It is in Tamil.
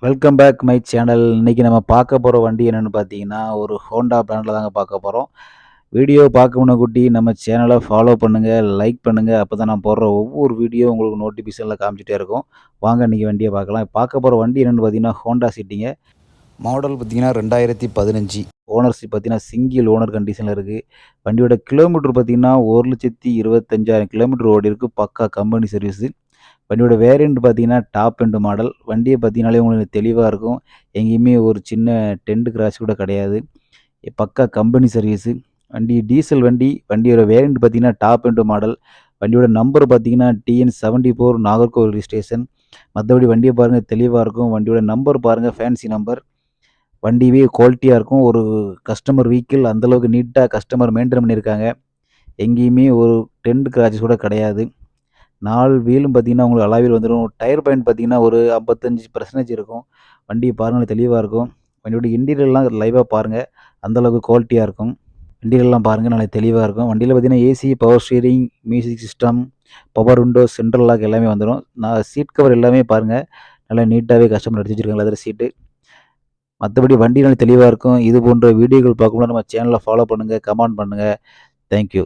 Welcome back my channel. இன்னைக்கு நம்ம பார்க்க போகிற வண்டி என்னென்னு பார்த்தீங்கன்னா, ஒரு ஹோண்டா பிராண்டில் தாங்க பார்க்க போகிறோம். வீடியோ பார்க்க முன்னக்கூட்டி நம்ம சேனலை ஃபாலோ பண்ணுங்கள், லைக் பண்ணுங்கள். அப்போ தான் நான் போடுற ஒவ்வொரு வீடியோ உங்களுக்கு நோட்டிஃபிகேஷனில் காமிச்சிட்டே இருக்கும். வாங்க இன்றைக்கி வண்டியை பார்க்கலாம். பார்க்க போகிற வண்டி என்னென்னு பார்த்தீங்கன்னா, ஹோண்டா சிட்டிங்க. மாடல் பார்த்தீங்கன்னா 2015. ஓனர்ஷிப் பார்த்தீங்கன்னா சிங்கிள் ஓனர் கண்டிஷனில் இருக்குது. வண்டியோட கிலோமீட்டர் பார்த்தீங்கன்னா 1,25,000 கிலோமீட்டர் ஓடி இருக்குது. பக்கா கம்பெனி சர்வீஸு. வண்டியோட வேரியண்ட் பார்த்தீங்கன்னா டாப் எண்ட் மாடல். வண்டியை பார்த்தீங்கனாலே உங்களுக்கு தெளிவாக இருக்கும். எங்கேயுமே ஒரு சின்ன டென்ட் கிராஷ் கூட கிடையாது. பக்கா கம்பெனி சர்வீஸு. வண்டி டீசல் வண்டி. வண்டியோட வேரியண்ட் பார்த்தீங்கன்னா டாப் எண்ட் மாடல். வண்டியோட நம்பர் பார்த்தீங்கன்னா TN74 நாகர்கோவில் ரிஜிஸ்ட்ரேஷன். மற்றபடி வண்டியை பாருங்கள் தெளிவாக இருக்கும். வண்டியோட நம்பர் பாருங்கள் ஃபேன்சி நம்பர். வண்டியவே குவாலிட்டியாக இருக்கும். ஒரு கஸ்டமர் வெஹிக்கிள் அந்தளவுக்கு நீட்டாக கஸ்டமர் மெயின்டைன் பண்ணியிருக்காங்க. எங்கேயுமே ஒரு டென்ட் கிராச்சஸ் கூட கிடையாது. 4 வீலும் பார்த்தீங்கன்னா உங்களுக்கு அலாய் வீல் வந்துடும். டயர் பாயிண்ட் பார்த்தீங்கன்னா ஒரு 55% இருக்கும். வண்டியை பாருங்கள் தெளிவாக இருக்கும். வண்டியோட இன்டீரியர்லாம் லைவாக பாருங்கள். அந்தளவுக்கு குவாலிட்டியாக இருக்கும். இன்டீரியர்லாம் பாருங்கள் நல்லா தெளிவாக இருக்கும். வண்டியில் பார்த்தீங்கன்னா AC, power steering, music system, power window, central lock எல்லாமே வந்துடும். சீட் கவர் எல்லாமே பாருங்கள் நல்லா நீட்டாகவே கஸ்டமர் அடிச்சு வச்சுருக்காங்க லெதர் சீட்டு. மற்றபடி வண்டி நல்லா தெளிவாக இருக்கும். இது போன்ற வீடியோக்கள் பார்க்கணும்னா நம்ம சேனலை ஃபாலோ பண்ணுங்கள், கமெண்ட் பண்ணுங்கள். தேங்க்யூ.